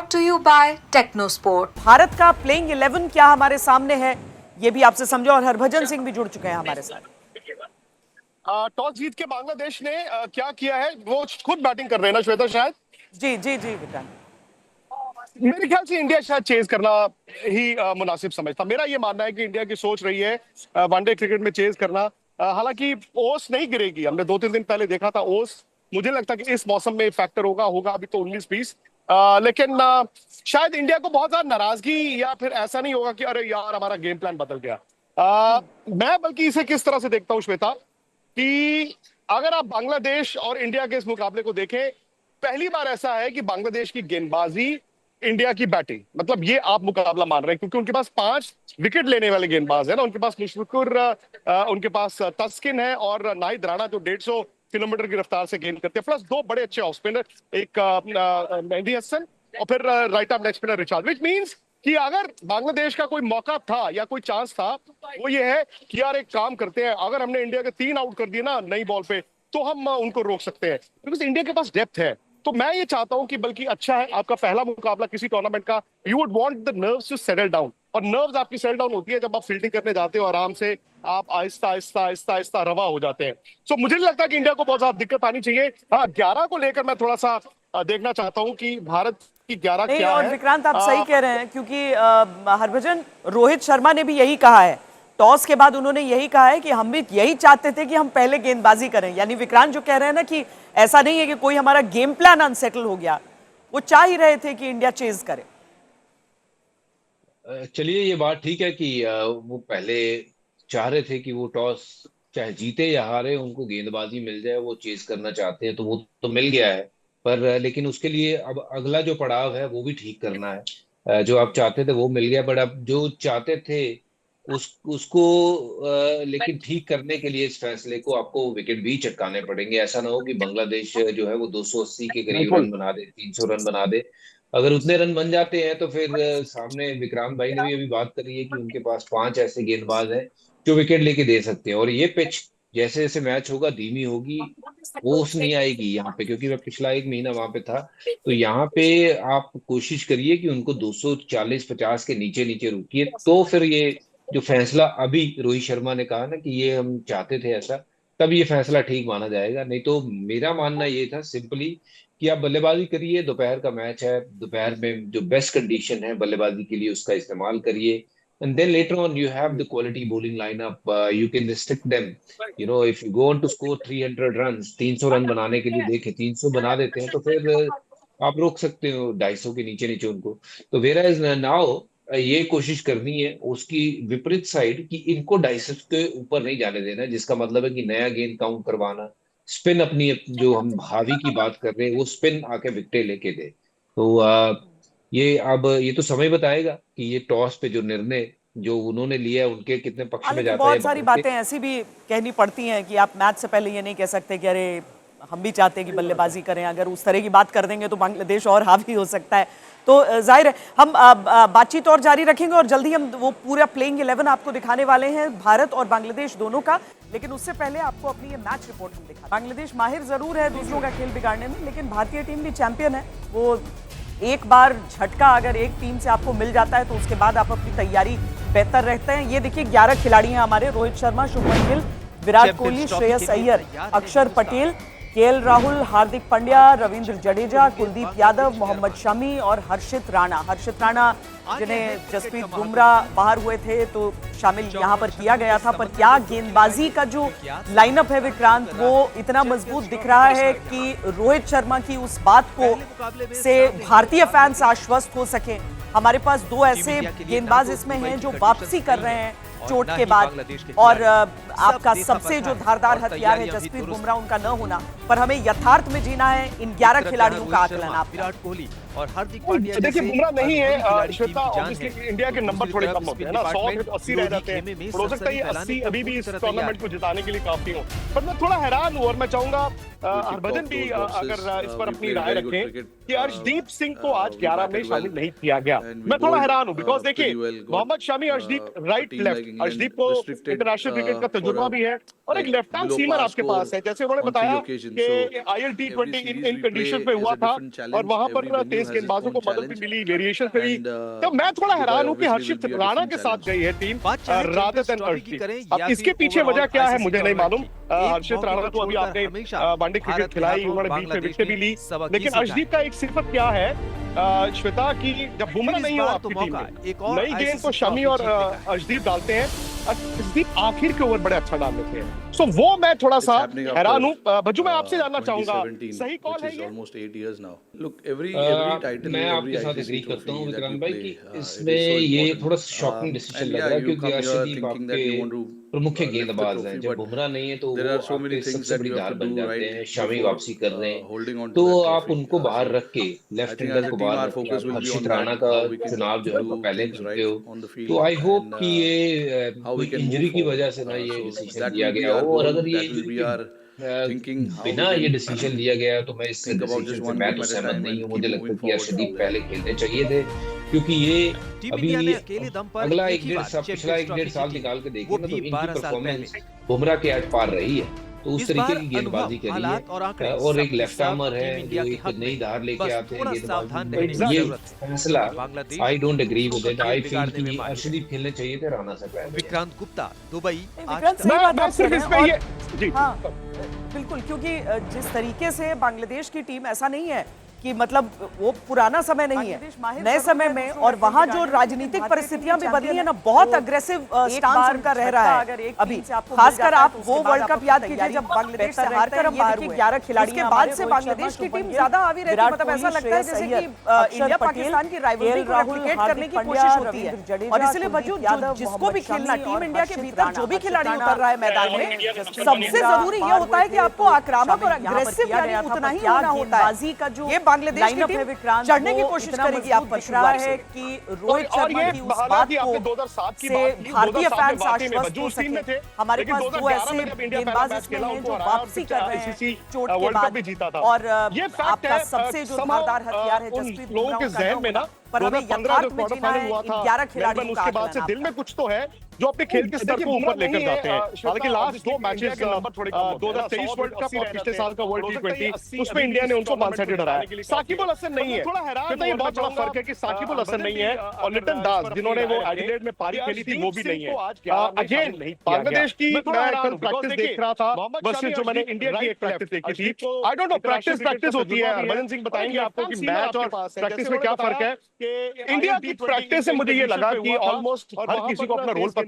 brought to you by Technosport। Bharat का playing 11 क्या हमारे सामने है, ये भी आपसे समझो। और हरभजन सिंह भी जुड़ चुके हैं हमारे साथ। टॉस जीत के बांग्लादेश ने क्या किया है, वो खुद बैटिंग कर रहे हैं ना श्वेता शायद। जी जी जी विक्रांत, मेरे ख्याल से इंडिया शायद चेज करना ही मुनासिब समझता। मेरा ये मानना है कि इंडिया की सोच रही है वनडे क्रिकेट में चेज करना। हालांकि ओस नहीं गिरेगी, हमने 2-3 दिन पहले देखा था ओस। मुझे लगता है कि इस मौसम में फैक्टर होगा अभी तो 19-20। लेकिन शायद इंडिया को बहुत ज्यादा नाराजगी या फिर ऐसा नहीं होगा कि अरे यार हमारा गेम प्लान बदल गया। मैं बल्कि इसे किस तरह से देखता हूँ श्वेता, कि अगर आप बांग्लादेश और इंडिया के इस मुकाबले को देखें, पहली बार ऐसा है कि बांग्लादेश की गेंदबाजी इंडिया की बैटिंग, मतलब ये आप मुकाबला मान रहे हैं क्योंकि उनके पास 5 विकेट लेने वाले गेंदबाज है ना। उनके पास मुशफिकुर, उनके पास तस्किन है और नाहिद राणा जो 150 किलोमीटर की रफ्तार से गेंद करते हैं, प्लस 2 बड़े अच्छे ऑफ स्पिनर, एक मेहदी हसन और फिर right arm leg spinner Richard. Which means कि अगर बांग्लादेश का कोई मौका था या कोई चांस था, वो ये है कि यार एक काम करते हैं, अगर हमने इंडिया के 3 आउट कर दिए ना नई बॉल पे, तो हम उनको रोक सकते हैं बिकॉज इंडिया के पास डेप्थ है। तो मैं ये चाहता हूं कि बल्कि अच्छा है आपका पहला मुकाबला किसी टूर्नामेंट का, you would want the nerves to settle down. और नर्व्स आपकी सेटल डाउन होती है जब आप फील्डिंग करने जाते हो, आराम से आप आहिस्ता आहिस्ता आहिस्ता आहिस्ता रवा हो जाते हैं। सो मुझे नहीं लगता कि इंडिया को बहुत ज्यादा दिक्कत आनी चाहिए। हाँ, 11 को लेकर मैं थोड़ा सा देखना चाहता हूं कि भारत की 11 नहीं, क्या और है। विक्रांत आप सही कह रहे हैं, क्योंकि हरभजन, रोहित शर्मा ने भी यही कहा है टॉस के बाद। उन्होंने यही कहा है कि हम भी यही चाहते थे कि हम पहले गेंदबाजी करें। यानी विक्रांत जो कह रहे हैं ना कि ऐसा नहीं है कि कोई हमारा गेम प्लान अनसेटल हो गया, वो चाह ही रहे थे कि इंडिया चेज करे। चलिए, ये बात ठीक है कि वो पहले चाह रहे थे कि वो टॉस चाहे जीते या हारे उनको गेंदबाजी मिल जाए, वो चेज करना चाहते हैं, तो वो तो मिल गया है। पर लेकिन उसके लिए अब अगला जो पड़ाव है वो भी ठीक करना है। जो आप चाहते थे वो मिल गया, बट अब जो चाहते थे उसको लेकिन ठीक करने के लिए इस फैसले को आपको विकेट भी चटकाने पड़ेंगे। ऐसा ना हो कि बांग्लादेश जो है वो 280 के करीब बिल्कुल। रन बना दे, 300 रन बना दे। अगर उतने रन बन जाते हैं तो फिर सामने विक्रांत भाई ने भी अभी बात करी है कि उनके पास 5 ऐसे गेंदबाज हैं जो विकेट लेके दे सकते हैं। और ये पिच जैसे जैसे मैच होगा धीमी होगी, ओस नहीं आएगी यहाँ पे, क्योंकि मैं पिछला 1 महीना वहां पे था। तो यहाँ पे आप कोशिश करिए कि उनको 240-50 के नीचे नीचे रुकिए, तो फिर ये जो फैसला अभी रोहित शर्मा ने कहा ना कि ये हम चाहते थे ऐसा, तब ये फैसला ठीक माना जाएगा। नहीं तो मेरा मानना ये था सिंपली कि आप बल्लेबाजी करिए, दोपहर का मैच है, दोपहर में जो बेस्ट कंडीशन है बल्लेबाजी के लिए उसका इस्तेमाल करिए। And then later on, you have the quality bowling lineup. You can restrict them. You know, if you go on to score 300 runs, 300 run बनाने के लिए देखे 300 बना देते हैं, तो फिर आप रोक सकते हो 250 के नीचे नीचे उनको। तो वेरा इज नाउ ये कोशिश करनी है उसकी विपरीत साइड कि इनको 250 के ऊपर नहीं जाने देना, जिसका मतलब है कि नया गेंद काउंट करवाना, स्पिन अपनी जो हम हावी की बात कर रहे हैं वो स्पिन आके विकेट लेके दे। तो ये अब ये तो समय बताएगा कि ये टॉस पे जो निर्णय जो उन्होंने लिया है उनके कितने पक्ष में हालांकि जाता है बहुत सारी बातें ऐसी भी कहनी पड़ती हैं कि आप मैच से पहले ये नहीं कह सकते कि अरे हम भी चाहते हैं कि बल्लेबाजी करें। अगर उस तरह की बात कर देंगे तो बांग्लादेश और हावी हो सकता है। तो जाहिर है हम बातचीत और जारी रखेंगे और जल्दी हम वो पूरा प्लेइंग 11 आपको दिखाने वाले हैं, भारत और बांग्लादेश दोनों का। लेकिन उससे पहले आपको अपनी ये मैच रिपोर्ट हम दिखा। बांग्लादेश माहिर जरूर है दूसरों का खेल बिगाड़ने में, लेकिन भारतीय टीम भी चैंपियन है। वो एक बार झटका अगर एक टीम से आपको मिल जाता है तो उसके बाद आप अपनी तैयारी बेहतर रहते हैं। ये देखिए 11 खिलाड़ी हैं हमारे, रोहित शर्मा, शुभमन गिल, विराट कोहली, श्रेयस अय्यर, अक्षर पटेल, केएल राहुल, हार्दिक पांड्या, रविंद्र जडेजा, कुलदीप यादव, मोहम्मद शमी और हर्षित राणा। हर्षित राणा जिन्हें जसप्रीत बुमराह बाहर हुए थे तो शामिल यहाँ पर किया गया था। पर क्या गेंदबाजी का जो लाइनअप है विक्रांत, वो इतना मजबूत दिख रहा है कि रोहित शर्मा की उस बात को से भारतीय फैंस आश्वस्त हो सके। हमारे पास 2 ऐसे गेंदबाज इसमें हैं जो वापसी कर रहे हैं चोट के बाद, और आपका सबसे जो धारदार हथियार है जसप्रीत बुमराह, उनका न होना। पर हमें यथार्थ में जीना है इन 11 खिलाड़ियों का आकलन। आप विराट कोहली और हार्दिक पांड्या देखिए बुमराह नहीं है श्वेता, ऑब्वियसली इंडिया के नंबर थोड़े कम होते हैं ना, 100 से 80 रह जाते हैं। हो सकता है 80 अभी भी इस टूर्नामेंट को जिताने के लिए काफी हो। पर मैं थोड़ा हैरान हूँ और मैं चाहूंगा हरभजन भी अगर इस पर अपनी राय रखें कि अर्शदीप सिंह को आज 11 में शामिल नहीं किया गया। मैं थोड़ा हैरान हूं बिकॉज देखिए मोहम्मद शमी, अर्शदीप राइट लेफ्ट, अर्शदीप को इंटरनेशनल क्रिकेट का तजुर्बा भी है और एक लेफ्ट आर्म सीमर आपके पास है। जैसे उन्होंने बताया कि ILT20 इन कंडीशन में हुआ था और वहां पर तेज गेंदबाजों को मदद भी मिली, वेरिएशन भी। तो मैं थोड़ा हैरान हूं कि हर्षित राणा के साथ गई है टीम रादर देन अर्शदीप। अब इसके पीछे वजह क्या है मुझे नहीं मालूम। हर्षित राणा को अभी आपने वनडे क्रिकेट खिलाई, उन्होंने बीच में विकेट भी ली, लेकिन अर्शदीप का एक सिफत क्या है श्वेता की जब बुमराह नहीं हो आपकी टीम में, नई गेंद तो शमी और अर्शदीप डालते हैं, अर्शदीप आखिर के ओवर बड़े अच्छा डाल लेते हैं। सो वो मैं थोड़ा सा हैरान हूं। भज्जू मैं आपसे जानना चाहूंगा, सही कॉल है ये? मैं आपके साथ एग्री करता हूं विक्रांत भाई कि इसमें ये थोड़ा शॉकिंग डिसीजन लग रहा है क्योंकि अर्शदीप आपके प्रमुख गेंदबाज हैं। जब बुमराह नहीं है तो वो आपके सबसे बड़ी धार बन जाते हैं। शमी वापसी कर रहे हैं तो आप उनको बाहर रख के लेफ्ट हैंडर को बाहर रख के आप हर्षित राणा का चुनाव जो है वो पहले करते हो। तो आई होप कि ये इंजरी की वजह से ना ये डिसीजन लिया गया हो, और अगर ये बिना ये डिसीजन लिया गया तो मैं इस डिसीजन से मैं तो सहमत नहीं हूँ। मुझे लगता है कि अर्शदीप पहले खेलने चाहिए थे क्योंकि ये अभी अगला पिछला 1.5 साल निकाल के देखिए ना तो इनकी परफॉर्मेंस बुमराह के आज पार रही है। तो उस तरीके की गेंदबाजी करी है और एक लेफ्ट आर्मर है जो एक नई धार लेके आते हैं गेंदबाजी। ये फैसला I don't agree with it. I feel कि अर्शदीप खेलने चाहिए थे राणा से पहले। विक्रांत गुप्ता, दुबई। मैं सिर्फ इस पे ये जी हाँ बिल्कुल, क्योंकि जिस तरीके से बांग्लादेश की टीम, ऐसा नहीं है कि मतलब वो पुराना समय नहीं है, नए समय में, और वहां जो राजनीतिक परिस्थितियां भी बदली है ना, बहुत अग्रेसिव स्टांस उनका रह रहा है अभी। खासकर आप वो वर्ल्ड कप याद कीजिए जब बांग्लादेश से हारकर हम बाहर हुए 11 खिलाड़ी के बाद से बांग्लादेश की टीम ज्यादा आवी रहती है। मतलब ऐसा लगता है जैसे कि इंडिया पाकिस्तान की राइवलरी को रेप्लिकेट करने की कोशिश होती है। और इसलिए बच्चों जिसको भी खेलना, टीम इंडिया के भीतर जो भी खिलाड़ी उतर रहा है मैदान में, सबसे जरूरी ये होता है कि आपको आक्रामक और अग्रेसिव यानी उतना ही होना होता है। ये बांग्लादेश की टीम चढ़ने की कोशिश करेगी आप पर शुरुआत से कि रोहित शर्मा की उस बात को से भारतीय फैंस आश्वस्त हो सके। हमारे पास दो ऐसे गेंदबाज इसमें हैं जो वापसी कर रहे हैं चोट के बाद, और आपका सबसे जो धारदार हथियार है जसप्रीत बुमराह का जहन में ना, पर हमें यथार्थ में जीना है 11 खिलाड़ियों का। उसके बाद से दिल में कुछ तो है जो अपने खेल के स्तर को ऊपर लेकर जाते हैं। हालांकि लास्ट 2 मैचेस 2023 वर्ल्ड कप और पिछले साल का वर्ल्ड T20 उसमें इंडिया ने उनको 1 सेट हराया। साकिब अल हसन नहीं है, थोड़ा हैरान, ये बहुत बड़ा फर्क है कि साकिब अल हसन नहीं है और लिटन दास जिन्होंने वो एडिलेड में पारी खेली थी वो भी नहीं है। अगेन बांग्लादेश की मैं कल प्रैक्टिस देख रहा था वर्सेस जो मैंने इंडिया की एक प्रैक्टिस देखी थी। आई डोंट नो, प्रैक्टिस होती है, हरभजन सिंह बताएंगे आपको कि मैच और प्रैक्टिस में क्या फर्क है। इंडिया की प्रैक्टिस से मुझे ये लगा कि ऑलमोस्ट हर किसी को अपना रोल पता है।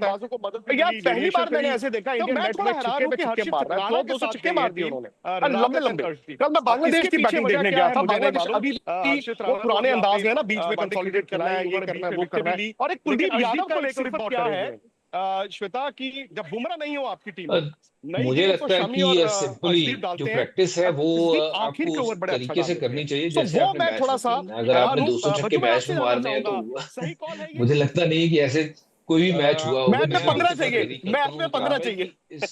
यार पहली बार मैंने ऐसे देखा इंडियन नेट में छक्के पे छक्के मार रहा है, 200 छक्के मार दिए उन्होंने लंबे लंबे। कल मैं बांग्लादेश की बैटिंग देखने गया था। बांग्लादेश अभी वो पुराने अंदाज में ना, बीच में कंसोलिडेट करना है, ये करना है, वो करना है। और एक कुलदीप यादव को लेकर बहुत क्या है श्वेता की जब बुमराह नहीं हो आपकी टीम में, मुझे लगता है कि सिंपली जो प्रैक्टिस है वो आपको उस तरीके से करनी चाहिए जैसे आपने मैच थोड़ा सा, अगर आपने 200 छक्के मैच में मारने हैं तो मुझे लगता नहीं कि ऐसे कोई भी मैच हुआ होगा। मैच में 15 चाहिए, मैच में 15 चाहिए।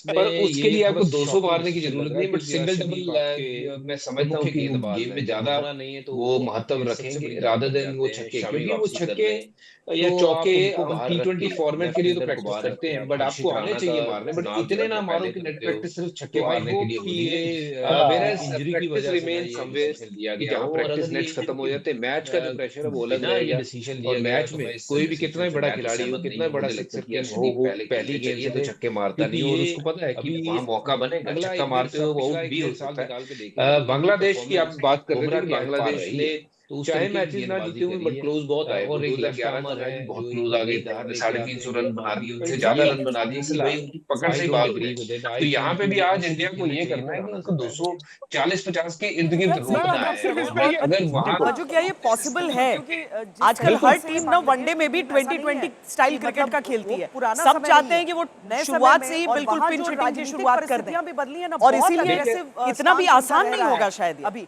पर उसके लिए आपको 200 मारने की जरूरत नहीं, बट सिंगल डबल मैं समझता हूँ कि गेम में ज्यादा नहीं है तो वो महत्व रखेंगे रादर देन वो छक्के, क्योंकि वो छक्के या चौके T20 फॉर्मेट के लिए तो प्रैक्टिस करते हैं, बट आपको आने चाहिए मारने, बट इतने ना मारो कि नेट प्रैक्टिस सिर्फ छक्के मारने के लिए। इंजरी की वजह से रिमेन समवेयर दिया गया हो और अगर नेट्स खत्म हो जाते, मैच का जो प्रेशर है वो अलग रहेगा। डिसीजन लिया मैच में कोई भी कितना ही बड़ा खिलाड़ी हो, कितना बड़ा सिक्सर हो, वो पहली गेंद से तो छक्के मारता नहीं और उसको पता है कि वहां मौका बनेगा, छक्का मारते हो वो आउट भी हो सकता है। बांग्लादेश की आप बात कर रहे थे, बांग्लादेश ने तो चाहे मैचेस ना जीते हुए बट क्लोज बहुत आए और 2011 का मैच बहुत क्लोज आ गई, 350 रन बना दिए, उनसे ज्यादा रन बना दिए, इसलिए भाई उनकी पकड़ से ही बात हुई। तो यहाँ पे भी आज इंडिया को ये करना है कि उनको 240-50 के इर्द गिर्द रोकना है। अगर वहां क्या ये पॉसिबल है? आजकल हर टीम ना वनडे में भी 2020 स्टाइल क्रिकेट का खेलती है। सब चाहते हैं कि वो शुरुआत से ही बिल्कुल पिंच हिटिंग की शुरुआत कर दें, और इसीलिए इतना भी आसान नहीं होगा शायद अभी।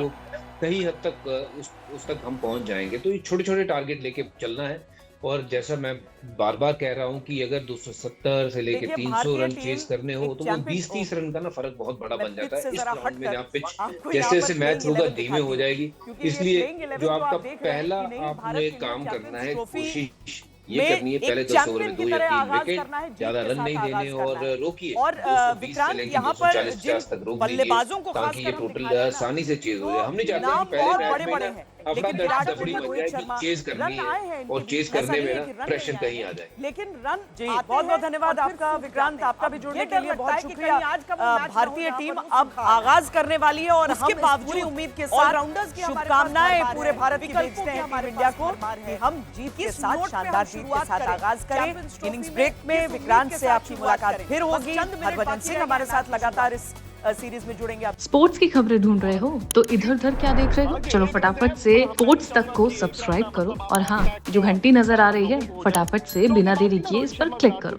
वो कहीं हद तक उस तक हम पहुंच जाएंगे। तो ये छोटे छोटे टारगेट लेके चलना है। और जैसा मैं बार बार कह रहा हूं कि अगर 270 से लेके देखिए, 300 भारतीय रन टीम चेस करने हो एक तो वो चैंपियन 20-30 रन का ना फर्क बहुत बड़ा मैं बन जाता पिच है। से इस जरा राउंड में जहाँ हटकर पिच आपको जैसे यहाँ जैसे पर मैच playing होगा 11 धीमे हो दिखाती हूँ। जाएगी। क्योंकि ये इसलिए playing 11 जो जो आपका आप देख रहे हैं पहला कि नहीं, भारत आपने के लिए काम करना चैंपियंस है, ट्रॉफी कोशिश ये में करनी है एक पहले 10 ओवर में चैंपियन की 2 या तरह 3 आगाज विकेट, करना है, जीत ज्यादा के रन साथ नहीं आगाज देने करना और है। रोकिए। और 220 से विक्रांत, लेके यहाँ पर 240-50 तक जिन रोक बल्लेबाजों दीजिए को ताकि खासकर ये हम टोटल दिखा रहे हैं ना, आसानी से चेज हो जाए। हम नहीं तो चाहते कि नाम पहले बहुत मैच बड़े में बड़े ना हैं, अपना लेकिन विराट दबड़ी कोहली, बन रोहित जाए शर्मा, कि चेज करनी रन आए हैं है इनके और बीच चेज में। ऐसा करने नहीं में है ना कि रन प्रेशर नहीं आए कहीं आ हैं, जाए। लेकिन रन जी, आते बहुत बहुत हैं धन्यवाद और फिर आपका सूख विक्रांत, जाते हैं। आपका भी अब जुड़ने ये तो के हाँ। लिए डर बहुत लगता है कि शुक्रिया। कहीं आज का वो मैच ना हो भारतीय जहाँ टीम पर वो अब सूखा आ जाए। आगाज करने वाली है और उसके हम बावजूद पूरी उम्मीद के साथ ऑलराउंडर्स की हमारे पास शुभकामनाएं भरमार पूरे है, भारत की विकल्पों भेजते की हैं हमारे टीम इंडिया पास को भरमार है। कि हम जीत के किस साथ, नोट पे शानदार हम जीत के शुरुआत साथ करें? आगाज करें। चैंपियंस ट्रॉफी इनिंग्स में ब्रेक में किस उम्मीद विक्रांत के से साथ आपकी शुरुआत मुलाकात करें? फिर बस होगी। चंद मिनट हरभजन बाकी सिंह रह हमारे गए साथ मैच लगातार इस सीरीज में जुड़ेंगे। आप स्पोर्ट्स की खबरें ढूंढ रहे हो तो इधर उधर क्या देख रहे हो? चलो फटाफट से स्पोर्ट्स तक को सब्सक्राइब करो और हाँ, जो घंटी नजर आ रही है फटाफट से बिना देरी किए इस पर क्लिक करो।